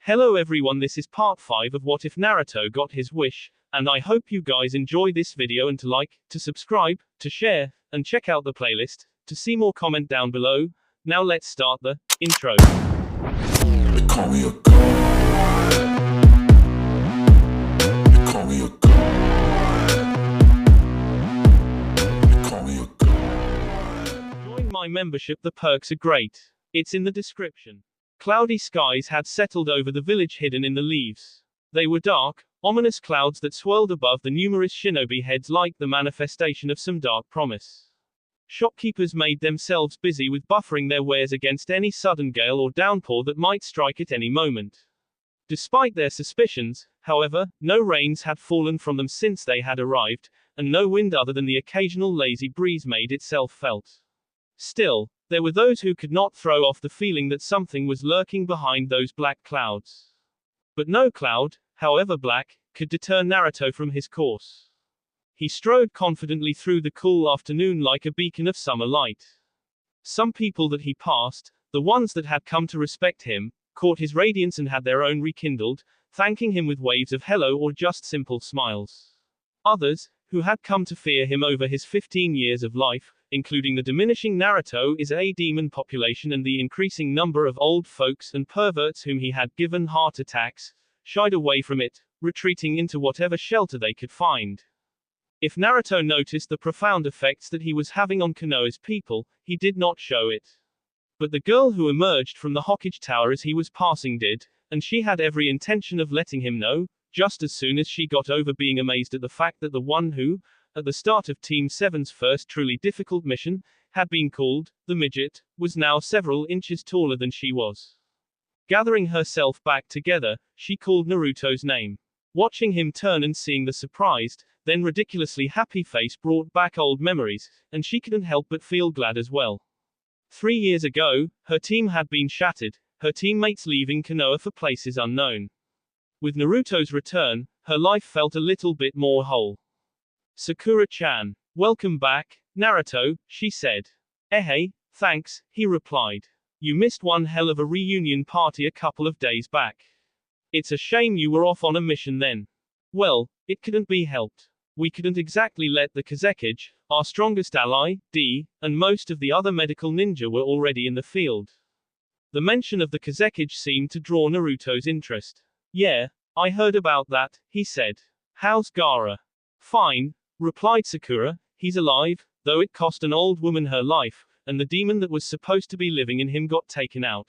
Hello everyone, this is part 5 of What If Naruto Got His Wish, and I hope you guys enjoy this video and to like, to subscribe, to share, and check out the playlist, to see more comment down below. Now let's start the intro. They call me a god. They call me a god. They call me a god. Join my membership, the perks are great. It's in the description. Cloudy skies had settled over the village hidden in the leaves. They were dark, ominous clouds that swirled above the numerous shinobi heads like the manifestation of some dark promise. Shopkeepers made themselves busy with buffering their wares against any sudden gale or downpour that might strike at any moment. Despite their suspicions, however, no rains had fallen from them since they had arrived, and no wind other than the occasional lazy breeze made itself felt. Still, there were those who could not throw off the feeling that something was lurking behind those black clouds. But no cloud, however black, could deter Naruto from his course. He strode confidently through the cool afternoon like a beacon of summer light. Some people that he passed, the ones that had come to respect him, caught his radiance and had their own rekindled, thanking him with waves of hello or just simple smiles. Others, who had come to fear him over his 15 years of life, including the diminishing Naruto's demon population and the increasing number of old folks and perverts whom he had given heart attacks, shied away from it, retreating into whatever shelter they could find. If Naruto noticed the profound effects that he was having on Konoha's people, he did not show it. But the girl who emerged from the Hokage Tower as he was passing did, and she had every intention of letting him know, just as soon as she got over being amazed at the fact that the one who, at the start of Team 7's first truly difficult mission, had been called the midget, was now several inches taller than she was. Gathering herself back together, she called Naruto's name. Watching him turn and seeing the surprised, then ridiculously happy face brought back old memories, and she couldn't help but feel glad as well. 3 years ago, her team had been shattered, her teammates leaving Konoha for places unknown. With Naruto's return, her life felt a little bit more whole. Sakura-chan. Welcome back, Naruto, she said. Hey, thanks, he replied. You missed one hell of a reunion party a couple of days back. It's a shame you were off on a mission then. Well, it couldn't be helped. We couldn't exactly let the Kazekage, our strongest ally, and most of the other medical ninja were already in the field. The mention of the Kazekage seemed to draw Naruto's interest. Yeah, I heard about that, he said. How's Gaara? Fine, replied Sakura, he's alive, though it cost an old woman her life, and the demon that was supposed to be living in him got taken out.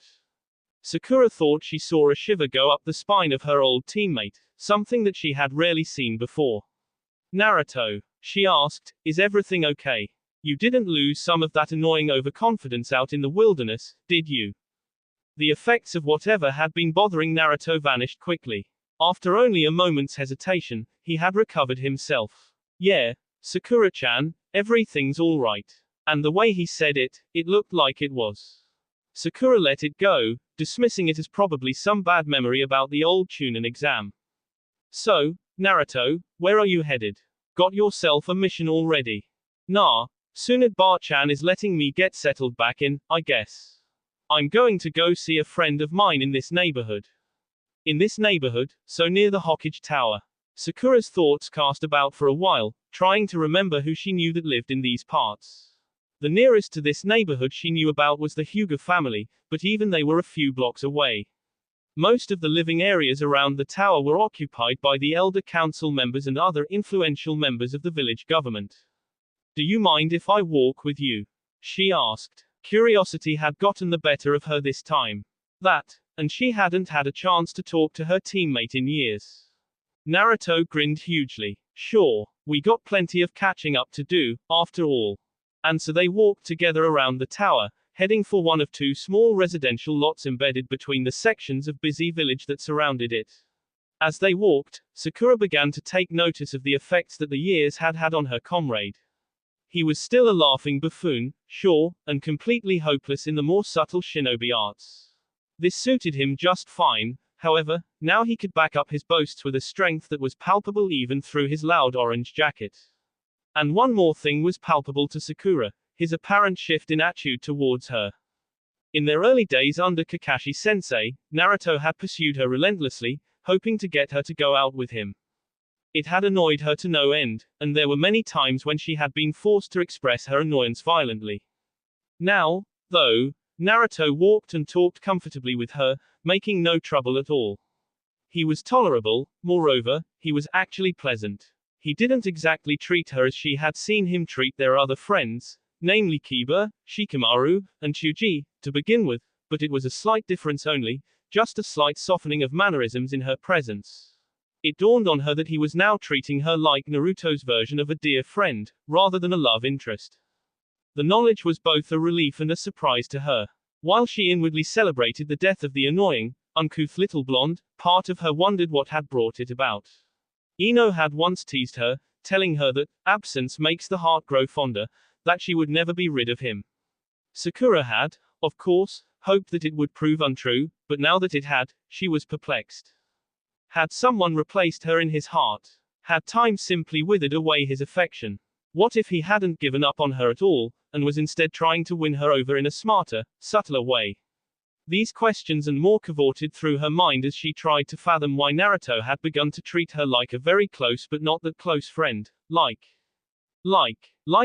Sakura thought she saw a shiver go up the spine of her old teammate, something that she had rarely seen before. Naruto, she asked, is everything okay? You didn't lose some of that annoying overconfidence out in the wilderness, did you? The effects of whatever had been bothering Naruto vanished quickly. After only a moment's hesitation, he had recovered himself. Yeah, Sakura-chan, everything's alright. And the way he said it, it looked like it was. Sakura let it go, dismissing it as probably some bad memory about the old Chunin exam. So, Naruto, where are you headed? Got yourself a mission already? Nah, Tsunade-chan is letting me get settled back in, I guess. I'm going to go see a friend of mine in this neighborhood. In this neighborhood, so near the Hokage Tower. Sakura's thoughts cast about for a while, trying to remember who she knew that lived in these parts. The nearest to this neighborhood she knew about was the Hyuga family, but even they were a few blocks away. Most of the living areas around the tower were occupied by the elder council members and other influential members of the village government. Do you mind if I walk with you? She asked. Curiosity had gotten the better of her this time. That, and she hadn't had a chance to talk to her teammate in years. Naruto grinned hugely. Sure, we got plenty of catching up to do, after all. And so they walked together around the tower, heading for one of two small residential lots embedded between the sections of busy village that surrounded it. As they walked, Sakura began to take notice of the effects that the years had had on her comrade. He was still a laughing buffoon, sure, and completely hopeless in the more subtle shinobi arts. This suited him just fine, however, now he could back up his boasts with a strength that was palpable even through his loud orange jacket. And one more thing was palpable to Sakura, his apparent shift in attitude towards her. In their early days under Kakashi-sensei, Naruto had pursued her relentlessly, hoping to get her to go out with him. It had annoyed her to no end, and there were many times when she had been forced to express her annoyance violently. Now, though, Naruto walked and talked comfortably with her, making no trouble at all. He was tolerable, moreover, he was actually pleasant. He didn't exactly treat her as she had seen him treat their other friends, namely Kiba, Shikamaru, and Chuji, to begin with, but it was a slight difference only, just a slight softening of mannerisms in her presence. It dawned on her that he was now treating her like Naruto's version of a dear friend, rather than a love interest. The knowledge was both a relief and a surprise to her. While she inwardly celebrated the death of the annoying, uncouth little blonde, part of her wondered what had brought it about. Ino had once teased her, telling her that absence makes the heart grow fonder, that she would never be rid of him. Sakura had, of course, hoped that it would prove untrue, but now that it had, she was perplexed. Had someone replaced her in his heart? Had time simply withered away his affection? What if he hadn't given up on her at all, and was instead trying to win her over in a smarter, subtler way? These questions and more cavorted through her mind as she tried to fathom why Naruto had begun to treat her like a very close but not that close friend, like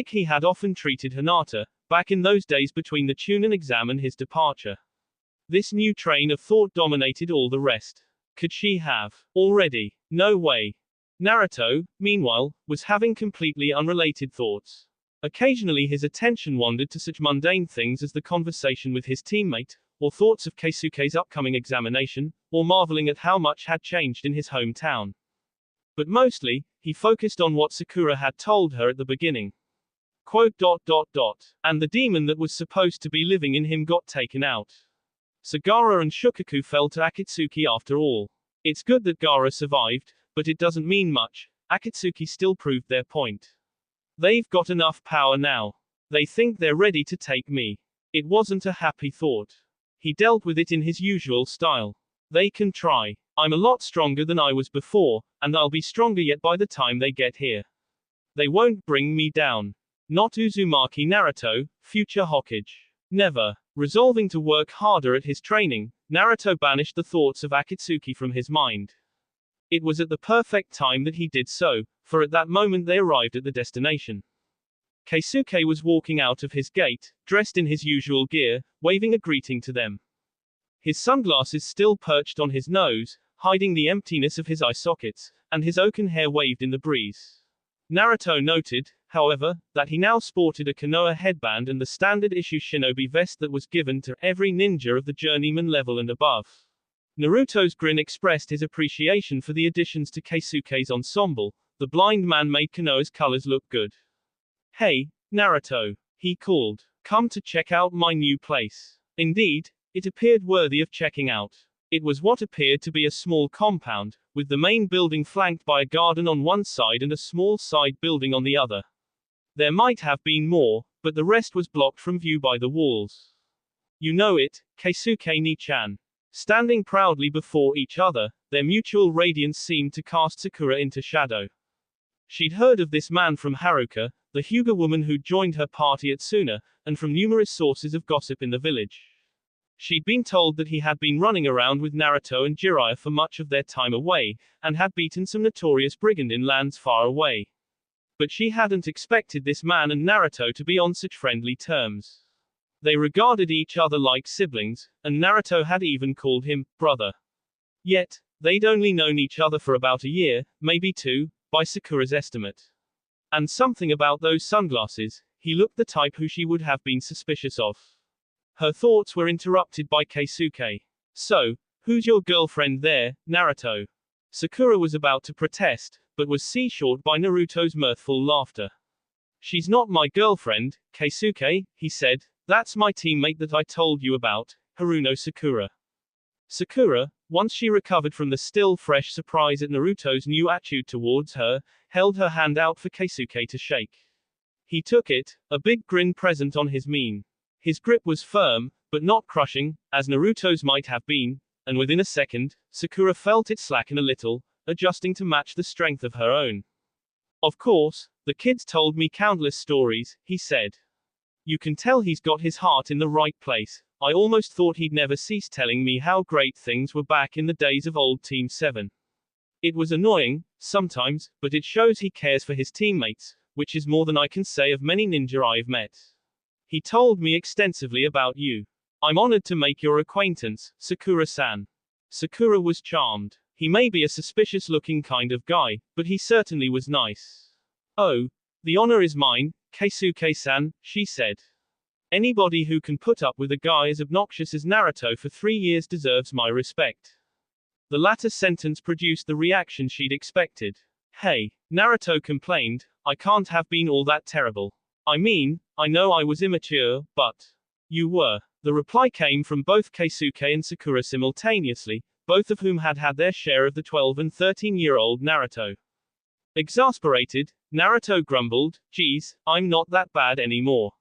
he had often treated Hinata, back in those days between the Chunin exam and his departure. This new train of thought dominated all the rest. Could she have already? No way. Naruto, meanwhile, was having completely unrelated thoughts. Occasionally his attention wandered to such mundane things as the conversation with his teammate, or thoughts of Keisuke's upcoming examination, or marveling at how much had changed in his hometown. But mostly, he focused on what Sakura had told her at the beginning. Quote, ... And the demon that was supposed to be living in him got taken out. So Gaara and Shukaku fell to Akatsuki after all. It's good that Gaara survived, but it doesn't mean much. Akatsuki still proved their point. They've got enough power now. They think they're ready to take me. It wasn't a happy thought. He dealt with it in his usual style. They can try. I'm a lot stronger than I was before, and I'll be stronger yet by the time they get here. They won't bring me down. Not Uzumaki Naruto, future Hokage. Never. Resolving to work harder at his training, Naruto banished the thoughts of Akatsuki from his mind. It was at the perfect time that he did so, for at that moment they arrived at the destination. Keisuke was walking out of his gate, dressed in his usual gear, waving a greeting to them. His sunglasses still perched on his nose, hiding the emptiness of his eye sockets, and his oaken hair waved in the breeze. Naruto noted, however, that he now sported a Konoha headband and the standard-issue shinobi vest that was given to every ninja of the journeyman level and above. Naruto's grin expressed his appreciation for the additions to Keisuke's ensemble. The blind man made Konoha's colors look good. Hey, Naruto, he called. Come to check out my new place. Indeed, it appeared worthy of checking out. It was what appeared to be a small compound, with the main building flanked by a garden on one side and a small side building on the other. There might have been more, but the rest was blocked from view by the walls. You know it, Keisuke ni-chan. Standing proudly before each other, their mutual radiance seemed to cast Sakura into shadow. She'd heard of this man from Haruka, the Hyuga woman who'd joined her party at Suna, and from numerous sources of gossip in the village. She'd been told that he had been running around with Naruto and Jiraiya for much of their time away, and had beaten some notorious brigand in lands far away. But she hadn't expected this man and Naruto to be on such friendly terms. They regarded each other like siblings, and Naruto had even called him brother. Yet, they'd only known each other for about a year, maybe two, by Sakura's estimate. And something about those sunglasses, he looked the type who she would have been suspicious of. Her thoughts were interrupted by Keisuke. So, who's your girlfriend there, Naruto? Sakura was about to protest, but was seashort by Naruto's mirthful laughter. She's not my girlfriend, Keisuke, he said. That's my teammate that I told you about, Haruno Sakura. Sakura, once she recovered from the still fresh surprise at Naruto's new attitude towards her, held her hand out for Keisuke to shake. He took it, a big grin present on his mien. His grip was firm, but not crushing, as Naruto's might have been, and within a second, Sakura felt it slacken a little, adjusting to match the strength of her own. Of course, the kid's told me countless stories, he said. You can tell he's got his heart in the right place, I almost thought he'd never cease telling me how great things were back in the days of old Team 7. It was annoying, sometimes, but it shows he cares for his teammates, which is more than I can say of many ninja I've met. He told me extensively about you. I'm honored to make your acquaintance, Sakura-san. Sakura was charmed. He may be a suspicious-looking kind of guy, but he certainly was nice. Oh, the honor is mine, Keisuke-san, she said. Anybody who can put up with a guy as obnoxious as Naruto for 3 years deserves my respect. The latter sentence produced the reaction she'd expected. Hey, Naruto complained, I can't have been all that terrible. I mean, I know I was immature, but you were. The reply came from both Keisuke and Sakura simultaneously, both of whom had had their share of the 12 and 13-year-old Naruto. Exasperated, Naruto grumbled, geez, I'm not that bad anymore.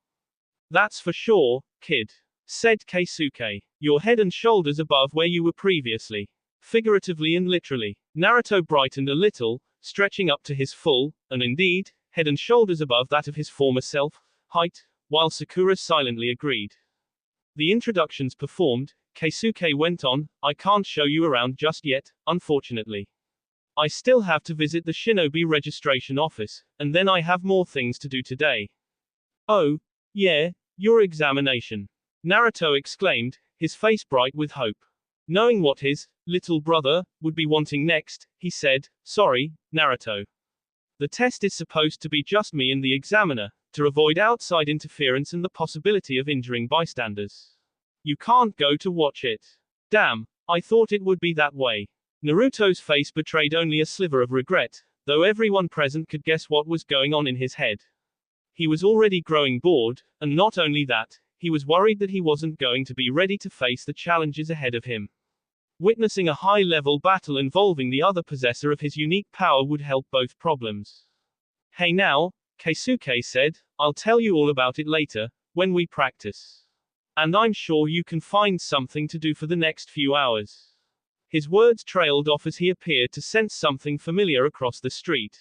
That's for sure, kid, said Keisuke. You're head and shoulders above where you were previously. Figuratively and literally. Naruto brightened a little, stretching up to his full, and indeed, head and shoulders above that of his former self, height, while Sakura silently agreed. The introductions performed, Keisuke went on, I can't show you around just yet, unfortunately. I still have to visit the Shinobi registration office, and then I have more things to do today. Oh, yeah, your examination. Naruto exclaimed, his face bright with hope. Knowing what his little brother would be wanting next, he said, sorry, Naruto. The test is supposed to be just me and the examiner, to avoid outside interference and the possibility of injuring bystanders. You can't go to watch it. Damn, I thought it would be that way. Naruto's face betrayed only a sliver of regret, though everyone present could guess what was going on in his head. He was already growing bored, and not only that, he was worried that he wasn't going to be ready to face the challenges ahead of him. Witnessing a high-level battle involving the other possessor of his unique power would help both problems. Hey now, Keisuke said, I'll tell you all about it later, when we practice. And I'm sure you can find something to do for the next few hours. His words trailed off as he appeared to sense something familiar across the street.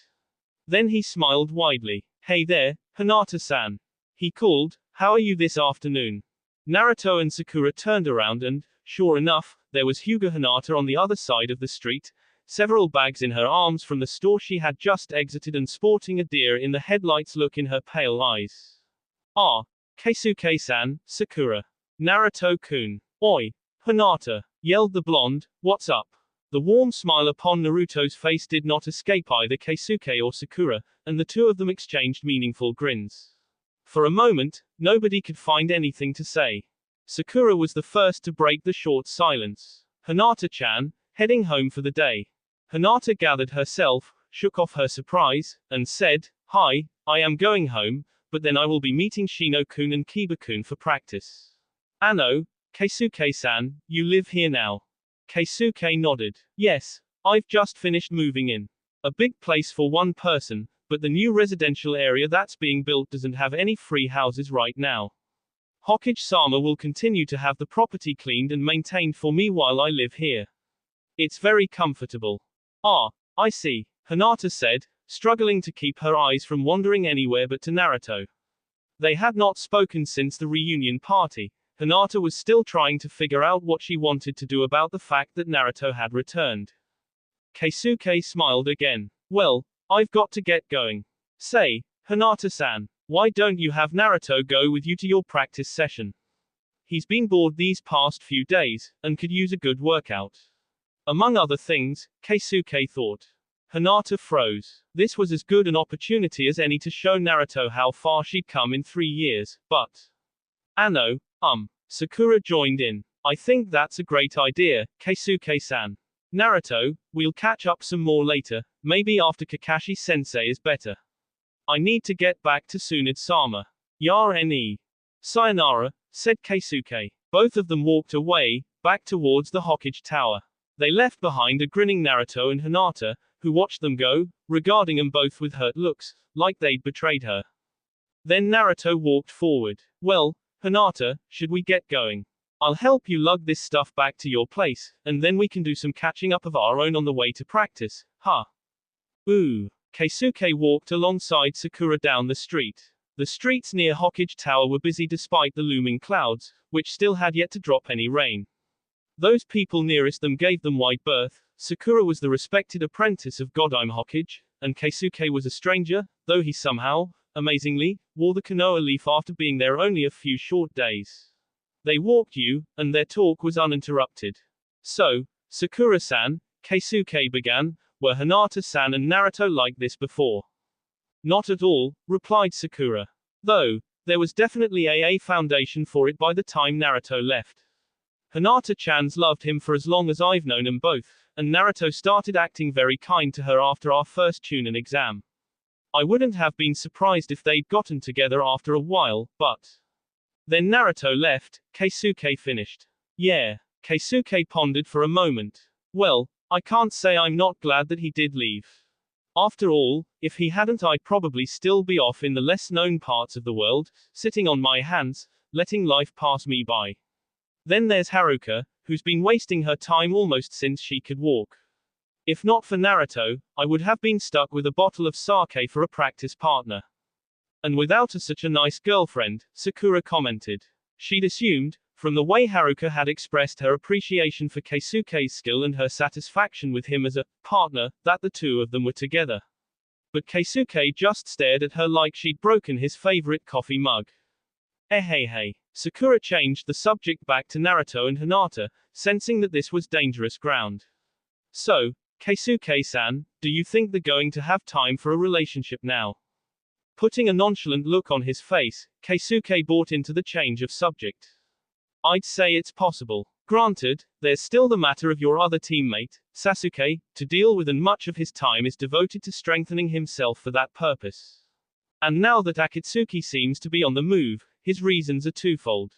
Then he smiled widely. Hey there, Hinata-san. He called, how are you this afternoon? Naruto and Sakura turned around and, sure enough, there was Hyuga Hinata on the other side of the street, several bags in her arms from the store she had just exited and sporting a deer in the headlights look in her pale eyes. Ah, Keisuke-san, Sakura. Naruto-kun. Oi, Hinata, yelled the blonde, what's up? The warm smile upon Naruto's face did not escape either Keisuke or Sakura, and the two of them exchanged meaningful grins. For a moment, nobody could find anything to say. Sakura was the first to break the short silence. Hinata-chan, heading home for the day. Hinata gathered herself, shook off her surprise, and said, hi, I am going home, but then I will be meeting Shino-kun and Kiba-kun for practice. Anno, Keisuke-san, you live here now. Keisuke nodded. Yes, I've just finished moving in. A big place for one person, but the new residential area that's being built doesn't have any free houses right now. Hokage-sama will continue to have the property cleaned and maintained for me while I live here. It's very comfortable. Ah, I see, Hinata said, struggling to keep her eyes from wandering anywhere but to Naruto. They had not spoken since the reunion party. Hinata was still trying to figure out what she wanted to do about the fact that Naruto had returned. Keisuke smiled again. Well, I've got to get going. Say, Hinata-san, why don't you have Naruto go with you to your practice session? He's been bored these past few days, and could use a good workout. Among other things, Keisuke thought. Hinata froze. This was as good an opportunity as any to show Naruto how far she'd come in 3 years, but... Anno, Sakura joined in. I think that's a great idea, Keisuke-san. Naruto, we'll catch up some more later, maybe after Kakashi-sensei is better. I need to get back to Tsunade-sama. Yar-ne. Sayonara, said Keisuke. Both of them walked away, back towards the Hokage Tower. They left behind a grinning Naruto and Hinata, who watched them go, regarding them both with hurt looks, like they'd betrayed her. Then Naruto walked forward. Well, Hinata, should we get going? I'll help you lug this stuff back to your place, and then we can do some catching up of our own on the way to practice, huh? Ooh. Keisuke walked alongside Sakura down the street. The streets near Hokage Tower were busy despite the looming clouds, which still had yet to drop any rain. Those people nearest them gave them wide berth. Sakura was the respected apprentice of Godime Hokage, and Keisuke was a stranger, though he somehow, amazingly, wore the Konoha leaf after being there only a few short days. They walked you, and their talk was uninterrupted. So, Sakura-san, Keisuke began, were Hinata-san and Naruto like this before? Not at all, replied Sakura. Though, there was definitely a foundation for it by the time Naruto left. Hinata-chan's loved him for as long as I've known them both, and Naruto started acting very kind to her after our first Chunin exam. I wouldn't have been surprised if they'd gotten together after a while, but... Then Naruto left, Keisuke finished. Yeah. Keisuke pondered for a moment. Well, I can't say I'm not glad that he did leave. After all, if he hadn't, I'd probably still be off in the less known parts of the world, sitting on my hands, letting life pass me by. Then there's Haruka, who's been wasting her time almost since she could walk. If not for Naruto, I would have been stuck with a bottle of sake for a practice partner. And without such a nice girlfriend, Sakura commented. She'd assumed, from the way Haruka had expressed her appreciation for Keisuke's skill and her satisfaction with him as a partner, that the two of them were together. But Keisuke just stared at her like she'd broken his favorite coffee mug. Hey. Sakura changed the subject back to Naruto and Hinata, sensing that this was dangerous ground. So, Keisuke-san, do you think they're going to have time for a relationship now? Putting a nonchalant look on his face, Keisuke bought into the change of subject. I'd say it's possible. Granted, there's still the matter of your other teammate, Sasuke, to deal with, and much of his time is devoted to strengthening himself for that purpose. And now that Akatsuki seems to be on the move, his reasons are twofold.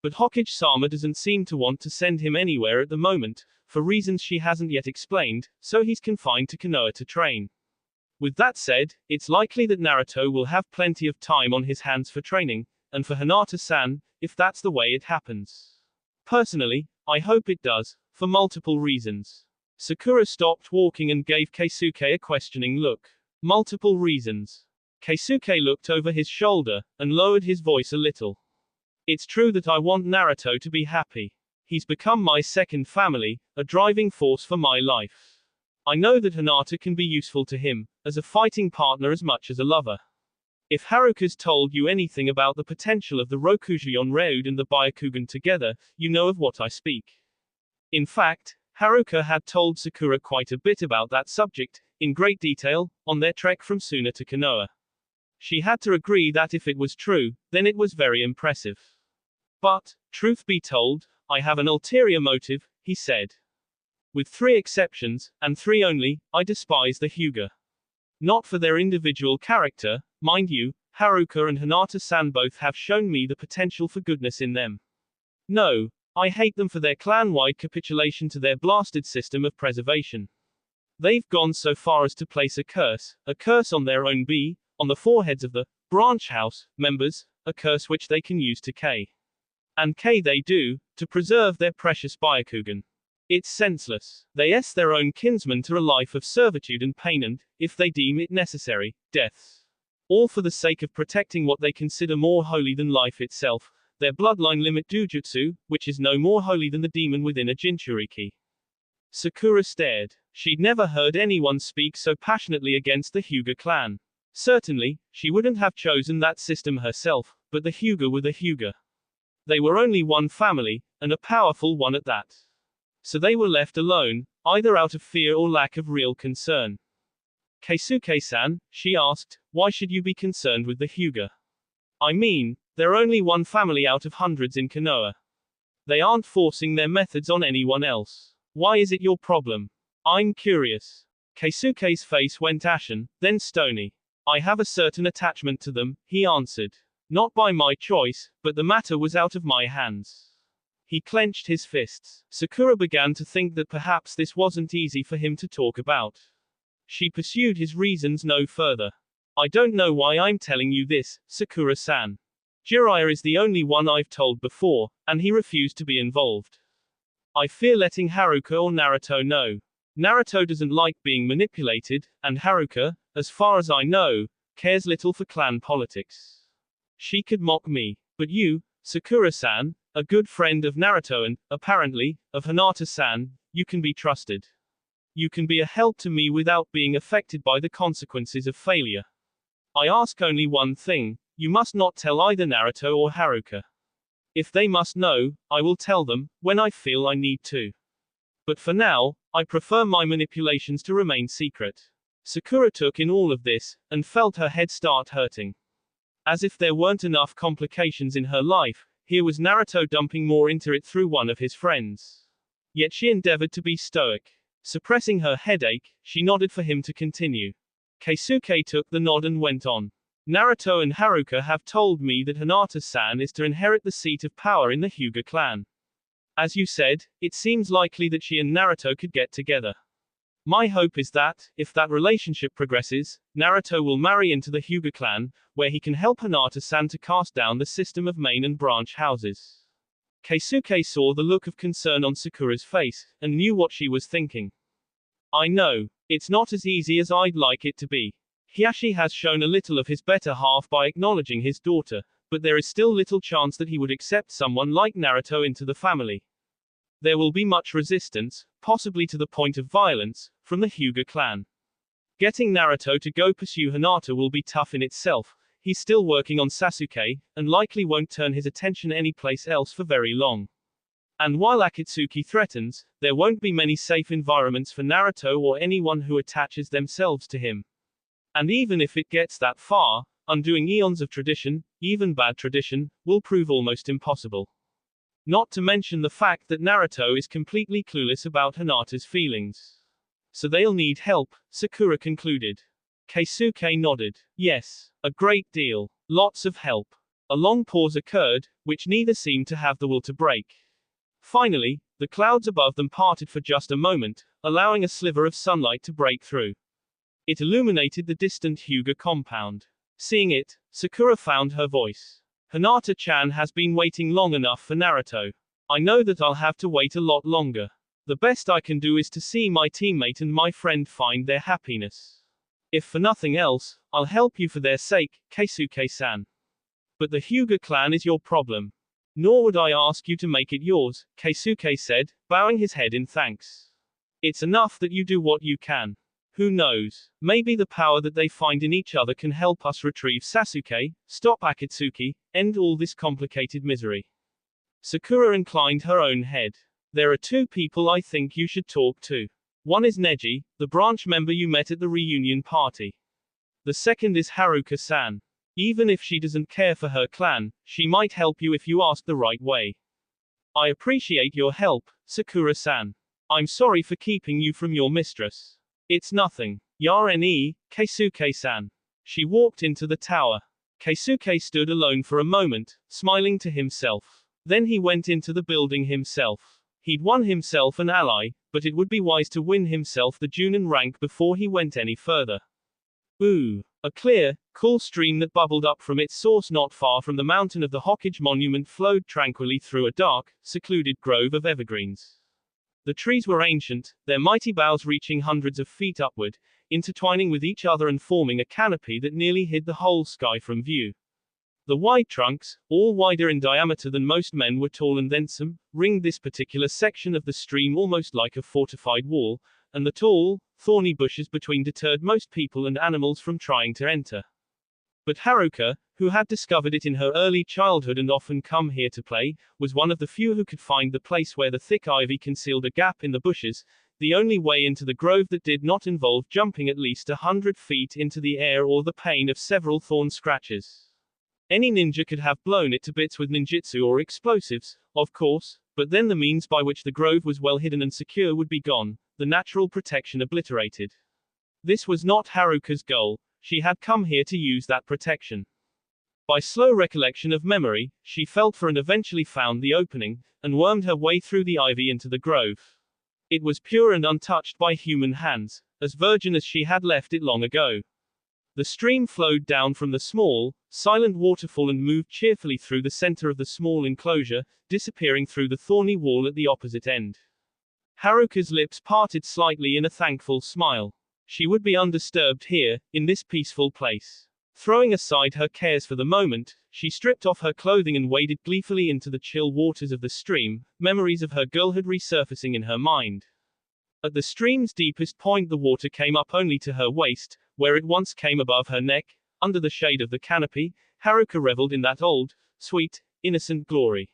But Hokage-sama doesn't seem to want to send him anywhere at the moment, for reasons she hasn't yet explained, so he's confined to Konoha to train. With that said, it's likely that Naruto will have plenty of time on his hands for training, and for Hinata-san, if that's the way it happens. Personally, I hope it does, for multiple reasons. Sakura stopped walking and gave Keisuke a questioning look. Multiple reasons. Keisuke looked over his shoulder, and lowered his voice a little. It's true that I want Naruto to be happy. He's become my second family, a driving force for my life. I know that Hinata can be useful to him, as a fighting partner as much as a lover. If Haruka's told you anything about the potential of the Rokujuon Reud and the Byakugan together, you know of what I speak. In fact, Haruka had told Sakura quite a bit about that subject, in great detail, on their trek from Suna to Konoha. She had to agree that if it was true, then it was very impressive. But, truth be told, I have an ulterior motive, he said. With 3 exceptions, and 3 only, I despise the Hyuga. Not for their individual character, mind you, Haruka and Hinata-san both have shown me the potential for goodness in them. No, I hate them for their clan-wide capitulation to their blasted system of preservation. They've gone so far as to place a curse on their own on the foreheads of the branch house members, a curse which they can use to and they do, to preserve their precious Byakugan. It's senseless. They s their own kinsmen to a life of servitude and pain and, if they deem it necessary, deaths. All for the sake of protecting what they consider more holy than life itself, their bloodline limit Dujutsu, which is no more holy than the demon within a Jinchuriki. Sakura stared. She'd never heard anyone speak so passionately against the Hyuga clan. Certainly, she wouldn't have chosen that system herself, but the Hyuga were the Hyuga. They were only one family, and a powerful one at that. So they were left alone, either out of fear or lack of real concern. Keisuke-san, she asked, why should you be concerned with the Hyuga? I mean, they're only one family out of hundreds in Konoha. They aren't forcing their methods on anyone else. Why is it your problem? I'm curious. Keisuke's face went ashen, then stony. I have a certain attachment to them, he answered. Not by my choice, but the matter was out of my hands. He clenched his fists. Sakura began to think that perhaps this wasn't easy for him to talk about. She pursued his reasons no further. I don't know why I'm telling you this, Sakura-san. Jiraiya is the only one I've told before, and he refused to be involved. I fear letting Haruka or Naruto know. Naruto doesn't like being manipulated, and Haruka, as far as I know, cares little for clan politics. She could mock me. But you, Sakura-san, a good friend of Naruto and, apparently, of Hinata-san, you can be trusted. You can be a help to me without being affected by the consequences of failure. I ask only one thing, you must not tell either Naruto or Haruka. If they must know, I will tell them, when I feel I need to. But for now, I prefer my manipulations to remain secret. Sakura took in all of this, and felt her head start hurting. As if there weren't enough complications in her life, here was Naruto dumping more into it through one of his friends. Yet she endeavored to be stoic. Suppressing her headache, she nodded for him to continue. Keisuke took the nod and went on. Naruto and Haruka have told me that Hinata-san is to inherit the seat of power in the Hyuga clan. As you said, it seems likely that she and Naruto could get together. My hope is that, if that relationship progresses, Naruto will marry into the Hyuga clan, where he can help Hinata-san to cast down the system of main and branch houses. Keisuke saw the look of concern on Sakura's face, and knew what she was thinking. I know. It's not as easy as I'd like it to be. Hiashi has shown a little of his better half by acknowledging his daughter, but there is still little chance that he would accept someone like Naruto into the family. There will be much resistance, possibly to the point of violence, from the Hyuga clan. Getting Naruto to go pursue Hinata will be tough in itself. He's still working on Sasuke, and likely won't turn his attention anyplace else for very long. And while Akatsuki threatens, there won't be many safe environments for Naruto or anyone who attaches themselves to him. And even if it gets that far, undoing eons of tradition, even bad tradition, will prove almost impossible. Not to mention the fact that Naruto is completely clueless about Hinata's feelings. So they'll need help, Sakura concluded. Keisuke nodded. Yes, a great deal. Lots of help. A long pause occurred, which neither seemed to have the will to break. Finally, the clouds above them parted for just a moment, allowing a sliver of sunlight to break through. It illuminated the distant Hyuga compound. Seeing it, Sakura found her voice. Hinata-chan has been waiting long enough for Naruto. I know that I'll have to wait a lot longer. The best I can do is to see my teammate and my friend find their happiness. If for nothing else, I'll help you for their sake, Keisuke-san. But the Hyuga clan is your problem. Nor would I ask you to make it yours, Keisuke said, bowing his head in thanks. It's enough that you do what you can. Who knows? Maybe the power that they find in each other can help us retrieve Sasuke, stop Akatsuki, end all this complicated misery. Sakura inclined her own head. There are two people I think you should talk to. One is Neji, the branch member you met at the reunion party. The second is Haruka-san. Even if she doesn't care for her clan, she might help you if you ask the right way. I appreciate your help, Sakura-san. I'm sorry for keeping you from your mistress. It's nothing. Yarne, Keisuke-san. She walked into the tower. Keisuke stood alone for a moment, smiling to himself. Then he went into the building himself. He'd won himself an ally, but it would be wise to win himself the Junin rank before he went any further. Ooh. A clear, cool stream that bubbled up from its source not far from the mountain of the Hokage monument flowed tranquilly through a dark, secluded grove of evergreens. The trees were ancient, their mighty boughs reaching hundreds of feet upward, intertwining with each other and forming a canopy that nearly hid the whole sky from view. The wide trunks, all wider in diameter than most men were tall and then some, ringed this particular section of the stream almost like a fortified wall, and the tall, thorny bushes between deterred most people and animals from trying to enter. But Haruka, who had discovered it in her early childhood and often come here to play, was one of the few who could find the place where the thick ivy concealed a gap in the bushes, the only way into the grove that did not involve jumping at least 100 feet into the air or the pain of several thorn scratches. Any ninja could have blown it to bits with ninjutsu or explosives, of course, but then the means by which the grove was well hidden and secure would be gone, the natural protection obliterated. This was not Haruka's goal. She had come here to use that protection. By slow recollection of memory, she felt for and eventually found the opening, and wormed her way through the ivy into the grove. It was pure and untouched by human hands, as virgin as she had left it long ago. The stream flowed down from the small, silent waterfall and moved cheerfully through the center of the small enclosure, disappearing through the thorny wall at the opposite end. Haruka's lips parted slightly in a thankful smile. She would be undisturbed here, in this peaceful place. Throwing aside her cares for the moment, she stripped off her clothing and waded gleefully into the chill waters of the stream, memories of her girlhood resurfacing in her mind. At the stream's deepest point, the water came up only to her waist, where it once came above her neck. Under the shade of the canopy, Haruka reveled in that old, sweet, innocent glory.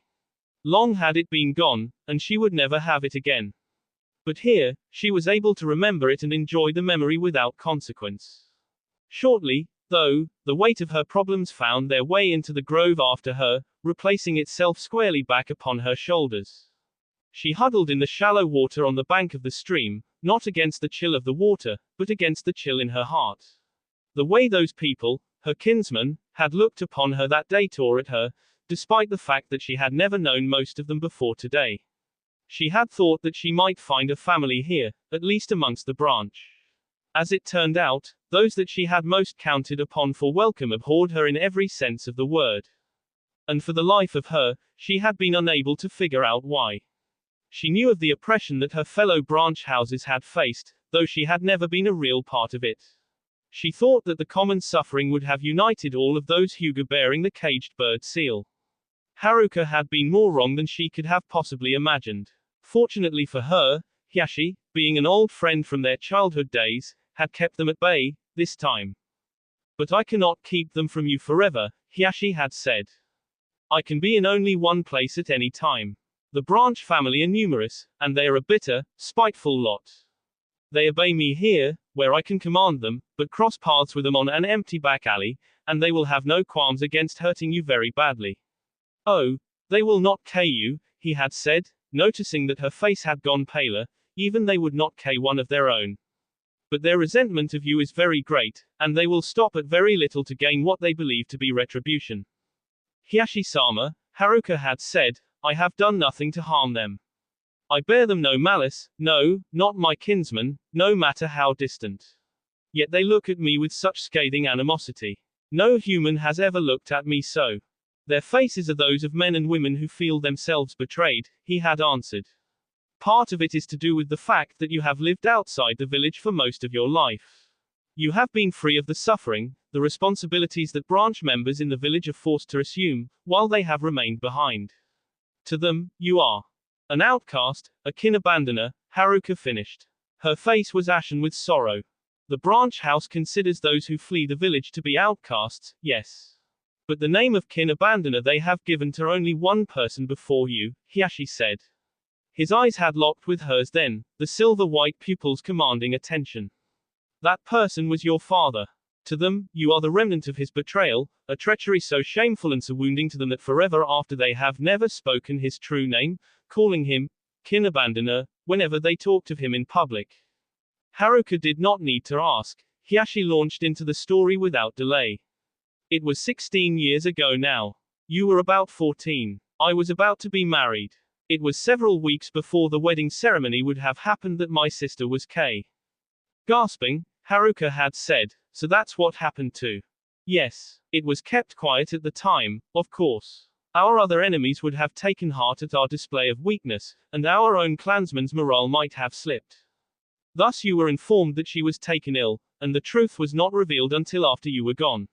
Long had it been gone, and she would never have it again. But here, she was able to remember it and enjoy the memory without consequence. Shortly, though, the weight of her problems found their way into the grove after her, replacing itself squarely back upon her shoulders. She huddled in the shallow water on the bank of the stream, not against the chill of the water, but against the chill in her heart. The way those people, her kinsmen, had looked upon her that day tore at her, despite the fact that she had never known most of them before today. She had thought that she might find a family here, at least amongst the branch. As it turned out, those that she had most counted upon for welcome abhorred her in every sense of the word. And for the life of her, she had been unable to figure out why. She knew of the oppression that her fellow branch houses had faced, though she had never been a real part of it. She thought that the common suffering would have united all of those Hyuga bearing the caged bird seal. Haruka had been more wrong than she could have possibly imagined. Fortunately for her, Hiyashi, being an old friend from their childhood days, had kept them at bay, this time. But I cannot keep them from you forever, Hiyashi had said. I can be in only one place at any time. The branch family are numerous, and they are a bitter, spiteful lot. They obey me here, where I can command them, but cross paths with them on an empty back alley, and they will have no qualms against hurting you very badly. Oh, they will not K you, he had said, noticing that her face had gone paler. Even they would not K one of their own. But their resentment of you is very great, and they will stop at very little to gain what they believe to be retribution. Hiyashi-sama, Haruka had said, I have done nothing to harm them. I bear them no malice, no, not my kinsmen, no matter how distant. Yet they look at me with such scathing animosity. No human has ever looked at me so. Their faces are those of men and women who feel themselves betrayed, he had answered. Part of it is to do with the fact that you have lived outside the village for most of your life. You have been free of the suffering, the responsibilities that branch members in the village are forced to assume, while they have remained behind. To them, you are an outcast, a kin abandoner, Haruka finished. Her face was ashen with sorrow. The branch house considers those who flee the village to be outcasts, yes. But the name of kin abandoner they have given to only one person before you, Hiyashi said. His eyes had locked with hers then, the silver-white pupils commanding attention. That person was your father. To them, you are the remnant of his betrayal, a treachery so shameful and so wounding to them that forever after they have never spoken his true name, calling him kin abandoner, whenever they talked of him in public. Haruka did not need to ask. Hiyashi launched into the story without delay. It was 16 years ago now. You were about 14. I was about to be married. It was several weeks before the wedding ceremony would have happened that my sister was K. Gasping, Haruka had said, so that's what happened too. Yes. It was kept quiet at the time, of course. Our other enemies would have taken heart at our display of weakness, and our own clansmen's morale might have slipped. Thus you were informed that she was taken ill, and the truth was not revealed until after you were gone.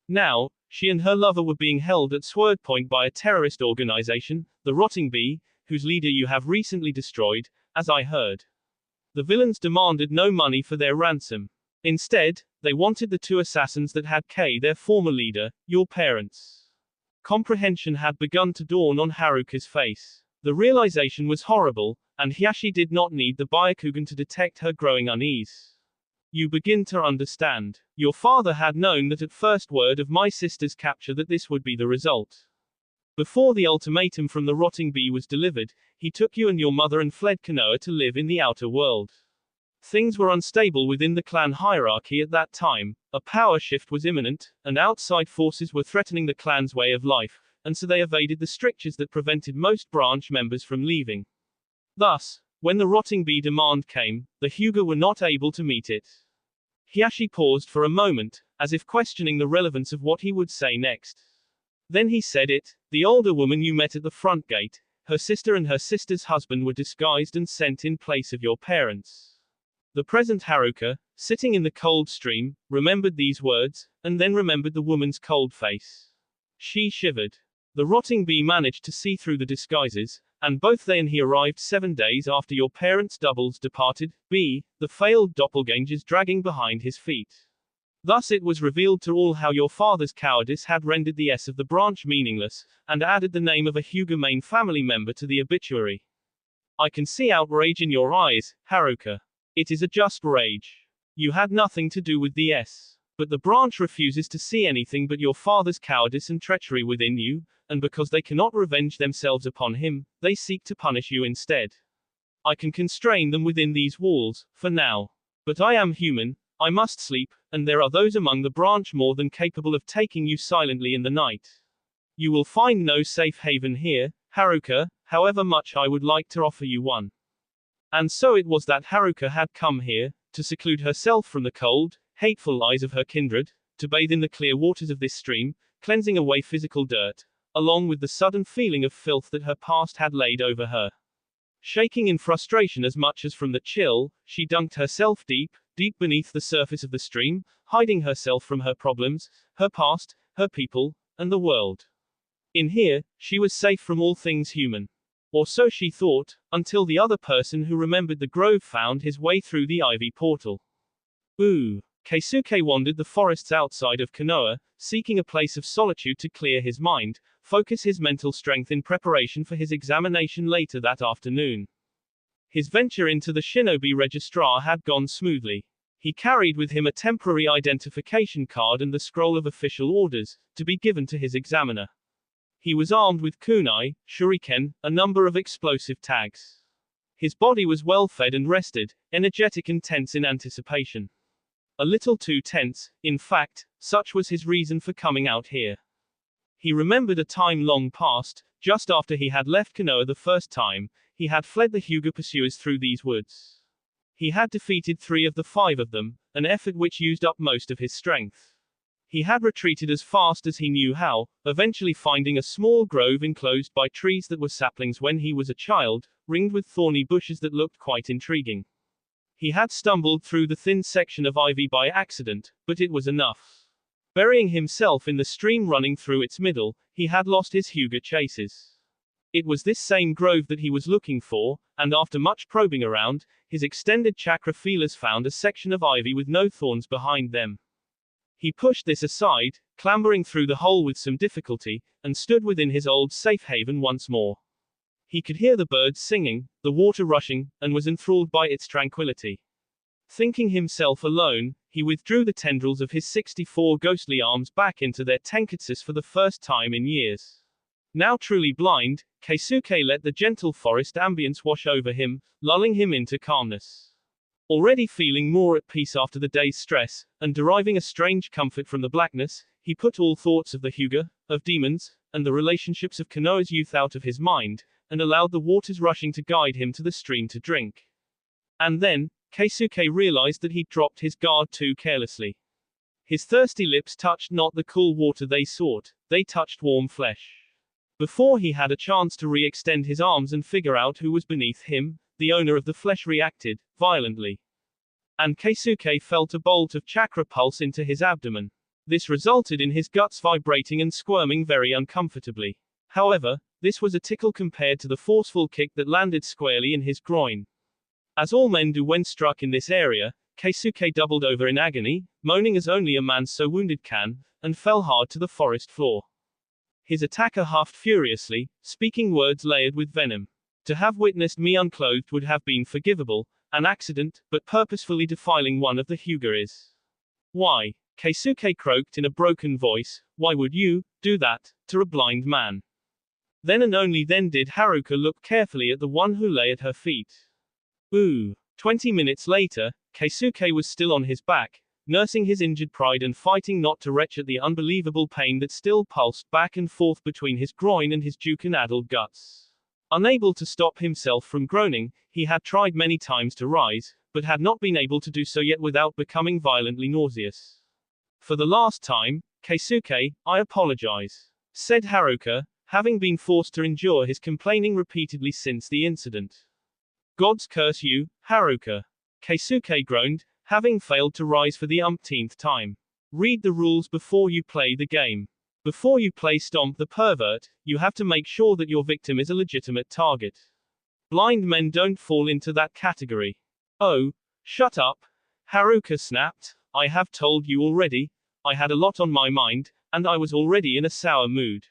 Now, she and her lover were being held at Sword Point by a terrorist organization, the Rotting Bee, whose leader you have recently destroyed, as I heard. The villains demanded no money for their ransom. Instead, they wanted the two assassins that had K their former leader, your parents. Comprehension had begun to dawn on Haruka's face. The realization was horrible, and Hiyashi did not need the Byakugan to detect her growing unease. You begin to understand. Your father had known that at first word of my sister's capture that this would be the result. Before the ultimatum from the Rotting Bee was delivered, he took you and your mother and fled Konoha to live in the outer world. Things were unstable within the clan hierarchy at that time, a power shift was imminent, and outside forces were threatening the clan's way of life, and so they evaded the strictures that prevented most branch members from leaving. Thus, when the Rotting Bee demand came, the Hyuga were not able to meet it. Hiyashi paused for a moment, as if questioning the relevance of what he would say next. Then he said it, the older woman you met at the front gate, her sister and her sister's husband were disguised and sent in place of your parents. The present Haruka, sitting in the cold stream, remembered these words, and then remembered the woman's cold face. She shivered. The rotting bee managed to see through the disguises, and both they and he arrived 7 days after your parents' doubles departed, B, the failed doppelgangers dragging behind his feet. Thus it was revealed to all how your father's cowardice had rendered the S of the branch meaningless, and added the name of a Hyuga main family member to the obituary. I can see outrage in your eyes, Haruka. It is a just rage. You had nothing to do with the S. But the branch refuses to see anything but your father's cowardice and treachery within you, and because they cannot revenge themselves upon him, they seek to punish you instead. I can constrain them within these walls, for now. But I am human, I must sleep, and there are those among the branch more than capable of taking you silently in the night. You will find no safe haven here, Haruka, however much I would like to offer you one. And so it was that Haruka had come here, to seclude herself from the cold, hateful eyes of her kindred, to bathe in the clear waters of this stream, cleansing away physical dirt, along with the sudden feeling of filth that her past had laid over her. Shaking in frustration as much as from the chill, she dunked herself deep, deep beneath the surface of the stream, hiding herself from her problems, her past, her people, and the world. In here, she was safe from all things human. Or so she thought, until the other person who remembered the grove found his way through the ivy portal. Ooh. Keisuke wandered the forests outside of Konoha, seeking a place of solitude to clear his mind, focus his mental strength in preparation for his examination later that afternoon. His venture into the shinobi registrar had gone smoothly. He carried with him a temporary identification card and the scroll of official orders, to be given to his examiner. He was armed with kunai, shuriken, a number of explosive tags. His body was well fed and rested, energetic and tense in anticipation. A little too tense, in fact, such was his reason for coming out here. He remembered a time long past, just after he had left Konoha the first time, he had fled the Hyuga pursuers through these woods. He had defeated 3 of the 5 of them, an effort which used up most of his strength. He had retreated as fast as he knew how, eventually finding a small grove enclosed by trees that were saplings when he was a child, ringed with thorny bushes that looked quite intriguing. He had stumbled through the thin section of ivy by accident, but it was enough. Burying himself in the stream running through its middle, he had lost his Hyuga chases. It was this same grove that he was looking for, and after much probing around, his extended chakra feelers found a section of ivy with no thorns behind them. He pushed this aside, clambering through the hole with some difficulty, and stood within his old safe haven once more. He could hear the birds singing, the water rushing, and was enthralled by its tranquility. Thinking himself alone, he withdrew the tendrils of his 64 ghostly arms back into their tenketsus for the first time in years. Now truly blind, Keisuke let the gentle forest ambience wash over him, lulling him into calmness. Already feeling more at peace after the day's stress, and deriving a strange comfort from the blackness, he put all thoughts of the Hyuga, of demons, and the relationships of Konoha's youth out of his mind, and allowed the waters rushing to guide him to the stream to drink. And then, Keisuke realized that he'd dropped his guard too carelessly. His thirsty lips touched not the cool water they sought, they touched warm flesh. Before he had a chance to re-extend his arms and figure out who was beneath him, the owner of the flesh reacted, violently. And Keisuke felt a bolt of chakra pulse into his abdomen. This resulted in his guts vibrating and squirming very uncomfortably. However, this was a tickle compared to the forceful kick that landed squarely in his groin. As all men do when struck in this area, Keisuke doubled over in agony, moaning as only a man so wounded can, and fell hard to the forest floor. His attacker huffed furiously, speaking words layered with venom. To have witnessed me unclothed would have been forgivable, an accident, but purposefully defiling one of the Hyuga is. Why? Keisuke croaked in a broken voice, why would you do that to a blind man? Then and only then did Haruka look carefully at the one who lay at her feet. Ooh. 20 minutes later, Keisuke was still on his back, nursing his injured pride and fighting not to retch at the unbelievable pain that still pulsed back and forth between his groin and his Juken-addled guts. Unable to stop himself from groaning, he had tried many times to rise, but had not been able to do so yet without becoming violently nauseous. For the last time, Keisuke, I apologize, said Haruka, having been forced to endure his complaining repeatedly since the incident. Gods curse you, Haruka. Keisuke groaned, having failed to rise for the umpteenth time. Read the rules before you play the game. Before you play Stomp the Pervert, you have to make sure that your victim is a legitimate target. Blind men don't fall into that category. Oh, shut up, Haruka snapped. I have told you already. I had a lot on my mind, and I was already in a sour mood.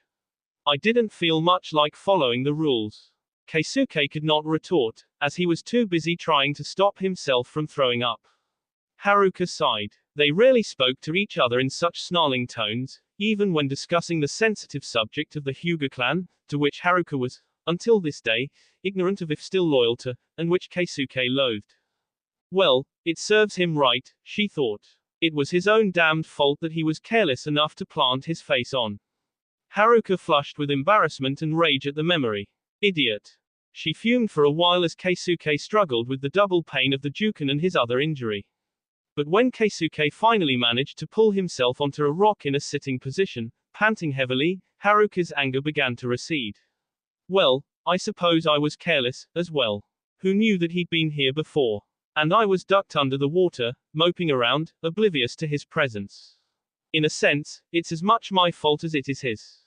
I didn't feel much like following the rules. Keisuke could not retort, as he was too busy trying to stop himself from throwing up. Haruka sighed. They rarely spoke to each other in such snarling tones, even when discussing the sensitive subject of the Hyuga clan, to which Haruka was, until this day, ignorant of if still loyal to, and which Keisuke loathed. Well, it serves him right, she thought. It was his own damned fault that he was careless enough to plant his face on. Haruka flushed with embarrassment and rage at the memory. Idiot. She fumed for a while as Keisuke struggled with the double pain of the Juken and his other injury. But when Keisuke finally managed to pull himself onto a rock in a sitting position, panting heavily, Haruka's anger began to recede. Well, I suppose I was careless, as well. Who knew that he'd been here before? And I was ducked under the water, moping around, oblivious to his presence. In a sense, it's as much my fault as it is his.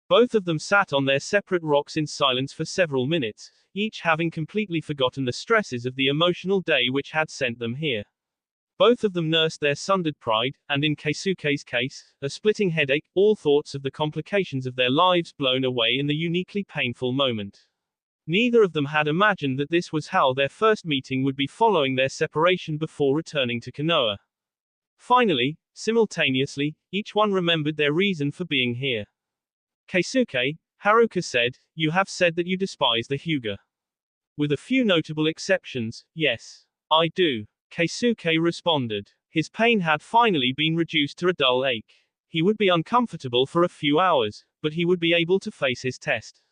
Both of them sat on their separate rocks in silence for several minutes, each having completely forgotten the stresses of the emotional day which had sent them here. Both of them nursed their sundered pride, and in Keisuke's case, a splitting headache, all thoughts of the complications of their lives blown away in the uniquely painful moment. Neither of them had imagined that this was how their first meeting would be following their separation before returning to Konoha. Finally, simultaneously, each one remembered their reason for being here. Keisuke, Haruka said, you have said that you despise the Hyuga. With a few notable exceptions, yes. I do. Keisuke responded. His pain had finally been reduced to a dull ache. He would be uncomfortable for a few hours, but he would be able to face his test.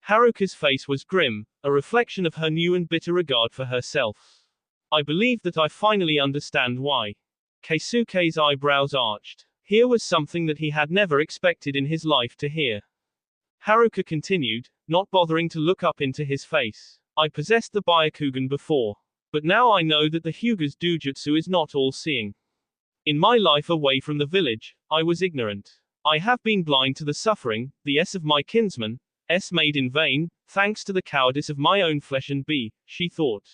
Haruka's face was grim, a reflection of her new and bitter regard for herself. I believe that I finally understand why. Keisuke's eyebrows arched. Here was something that he had never expected in his life to hear. Haruka continued, not bothering to look up into his face. I possessed the Byakugan before. But now I know that the Hyuga's Dujutsu is not all-seeing. In my life away from the village, I was ignorant. I have been blind to the suffering, the S of my kinsman, S made in vain, thanks to the cowardice of my own flesh and B, she thought.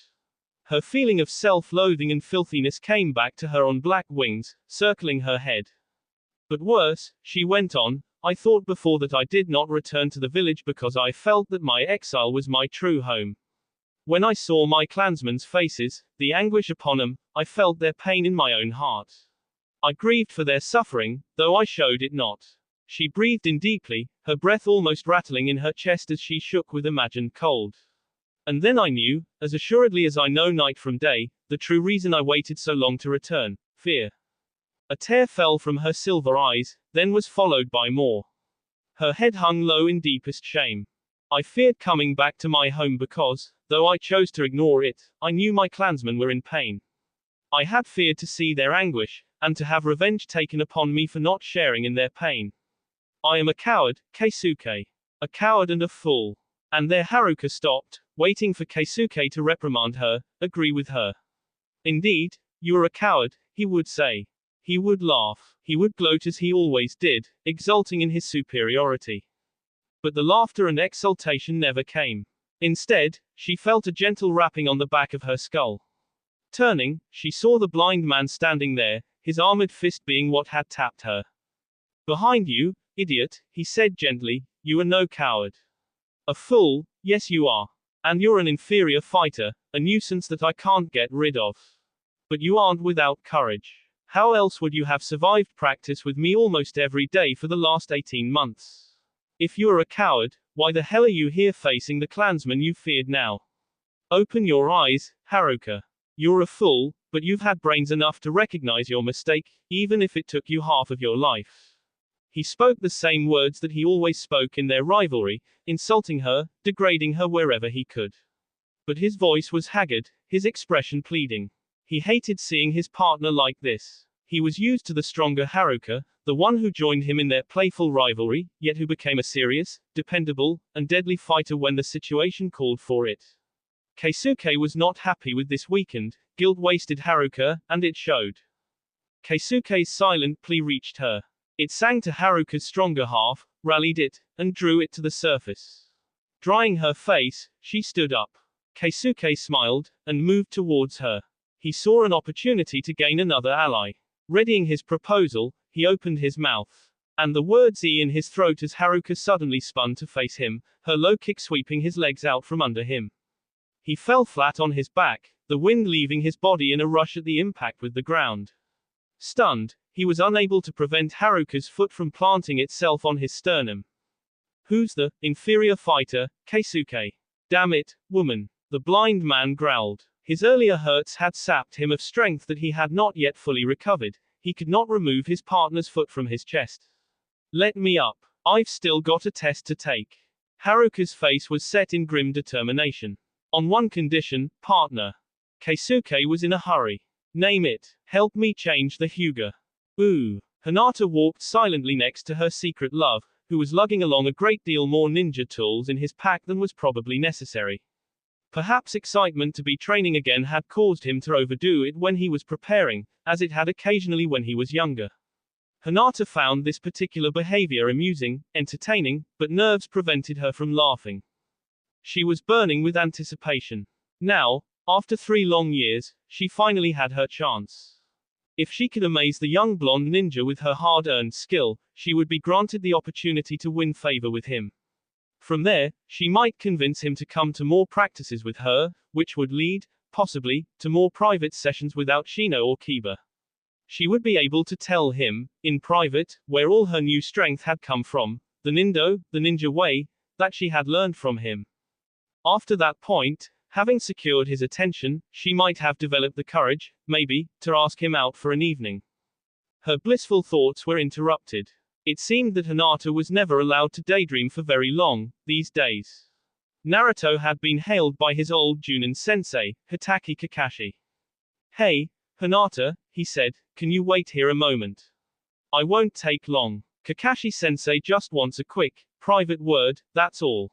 Her feeling of self-loathing and filthiness came back to her on black wings, circling her head. But worse, she went on, I thought before that I did not return to the village because I felt that my exile was my true home. When I saw my clansmen's faces, the anguish upon them, I felt their pain in my own heart. I grieved for their suffering, though I showed it not. She breathed in deeply, her breath almost rattling in her chest as she shook with imagined cold. And then I knew, as assuredly as I know night from day, the true reason I waited so long to return, fear. A tear fell from her silver eyes, then was followed by more. Her head hung low in deepest shame. I feared coming back to my home because, though I chose to ignore it, I knew my clansmen were in pain. I had feared to see their anguish, and to have revenge taken upon me for not sharing in their pain. I am a coward, Keisuke. A coward and a fool. And there Haruka stopped, waiting for Keisuke to reprimand her, agree with her. Indeed, you are a coward, he would say. He would laugh. He would gloat as he always did, exulting in his superiority. But the laughter and exultation never came. Instead, she felt a gentle rapping on the back of her skull. Turning, she saw the blind man standing there, his armored fist being what had tapped her. Behind you, idiot, he said gently, you are no coward. A fool, yes you are. And you're an inferior fighter, a nuisance that I can't get rid of. But you aren't without courage. How else would you have survived practice with me almost every day for the last 18 months? If you are a coward, why the hell are you here facing the clansman you feared now? Open your eyes, Haruka. You're a fool, but you've had brains enough to recognize your mistake, even if it took you half of your life. He spoke the same words that he always spoke in their rivalry, insulting her, degrading her wherever he could. But his voice was haggard, his expression pleading. He hated seeing his partner like this. He was used to the stronger Haruka, the one who joined him in their playful rivalry, yet who became a serious, dependable, and deadly fighter when the situation called for it. Keisuke was not happy with this weakened, guilt-wasted Haruka, and it showed. Keisuke's silent plea reached her. It sang to Haruka's stronger half, rallied it, and drew it to the surface. Drying her face, she stood up. Keisuke smiled, and moved towards her. He saw an opportunity to gain another ally. Readying his proposal, he opened his mouth. And the words E in his throat as Haruka suddenly spun to face him, her low kick sweeping his legs out from under him. He fell flat on his back, the wind leaving his body in a rush at the impact with the ground. Stunned, he was unable to prevent Haruka's foot from planting itself on his sternum. Who's the inferior fighter, Keisuke? Damn it, woman. The blind man growled. His earlier hurts had sapped him of strength that he had not yet fully recovered. He could not remove his partner's foot from his chest. Let me up. I've still got a test to take. Haruka's face was set in grim determination. On one condition, partner. Keisuke was in a hurry. Name it. Help me change the Hyuga. Ooh. Hinata walked silently next to her secret love, who was lugging along a great deal more ninja tools in his pack than was probably necessary. Perhaps excitement to be training again had caused him to overdo it when he was preparing, as it had occasionally when he was younger. Hinata found this particular behavior amusing, entertaining, but nerves prevented her from laughing. She was burning with anticipation. Now, after 3 long years, she finally had her chance. If she could amaze the young blonde ninja with her hard-earned skill, she would be granted the opportunity to win favor with him. From there, she might convince him to come to more practices with her, which would lead, possibly, to more private sessions without Shino or Kiba. She would be able to tell him, in private, where all her new strength had come from, the ninja way, that she had learned from him. After that point, having secured his attention, she might have developed the courage, maybe, to ask him out for an evening. Her blissful thoughts were interrupted. It seemed that Hinata was never allowed to daydream for very long, these days. Naruto had been hailed by his old Junin sensei, Hitaki Kakashi. Hey, Hinata, he said, can you wait here a moment? I won't take long. Kakashi sensei just wants a quick, private word, that's all.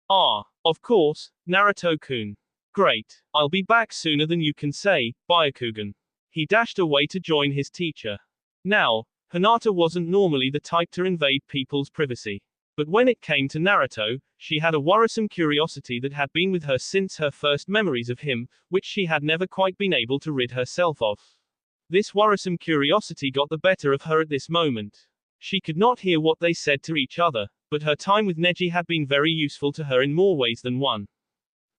Ah, of course, Naruto-kun. Great. I'll be back sooner than you can say, Byakugan. He dashed away to join his teacher. Now, Hinata wasn't normally the type to invade people's privacy. But when it came to Naruto, she had a worrisome curiosity that had been with her since her first memories of him, which she had never quite been able to rid herself of. This worrisome curiosity got the better of her at this moment. She could not hear what they said to each other, but her time with Neji had been very useful to her in more ways than one.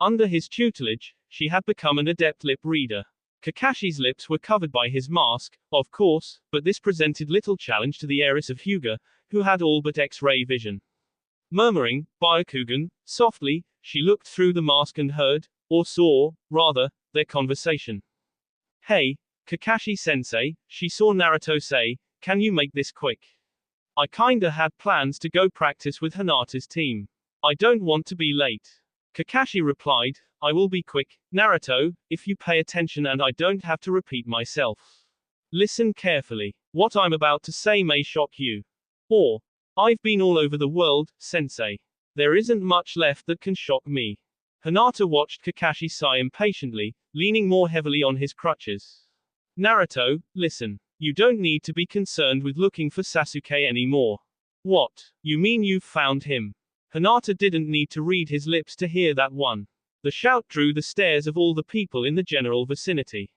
Under his tutelage, she had become an adept lip reader. Kakashi's lips were covered by his mask, of course, but this presented little challenge to the heiress of Hyuga, who had all but X-ray vision. Murmuring, Byakugan, softly, she looked through the mask and heard, or saw, rather, their conversation. Hey, Kakashi-sensei, she saw Naruto say, can you make this quick? I kinda had plans to go practice with Hinata's team. I don't want to be late. Kakashi replied, I will be quick, Naruto, if you pay attention and I don't have to repeat myself. Listen carefully. What I'm about to say may shock you. Or, I've been all over the world, sensei. There isn't much left that can shock me. Hinata watched Kakashi sigh impatiently, leaning more heavily on his crutches. Naruto, listen. You don't need to be concerned with looking for Sasuke anymore. What? You mean you've found him? Hinata didn't need to read his lips to hear that one. The shout drew the stares of all the people in the general vicinity.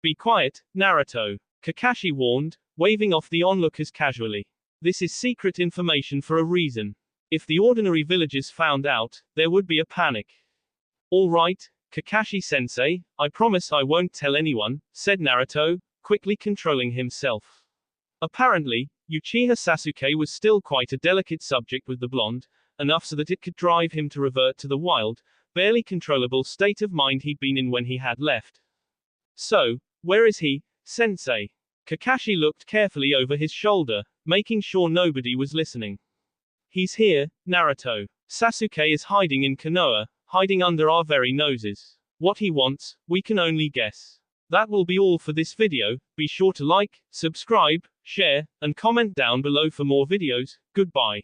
Be quiet, Naruto. Kakashi warned, waving off the onlookers casually. This is secret information for a reason. If the ordinary villagers found out, there would be a panic. All right, Kakashi-sensei, I promise I won't tell anyone, said Naruto, quickly controlling himself. Apparently, Uchiha Sasuke was still quite a delicate subject with the blonde, enough so that it could drive him to revert to the wild, barely controllable state of mind he'd been in when he had left. So, where is he, sensei? Kakashi looked carefully over his shoulder, making sure nobody was listening. He's here, Naruto. Sasuke is hiding in Konoha, hiding under our very noses. What he wants, we can only guess. That will be all for this video. Be sure to like, subscribe, share, and comment down below for more videos. Goodbye.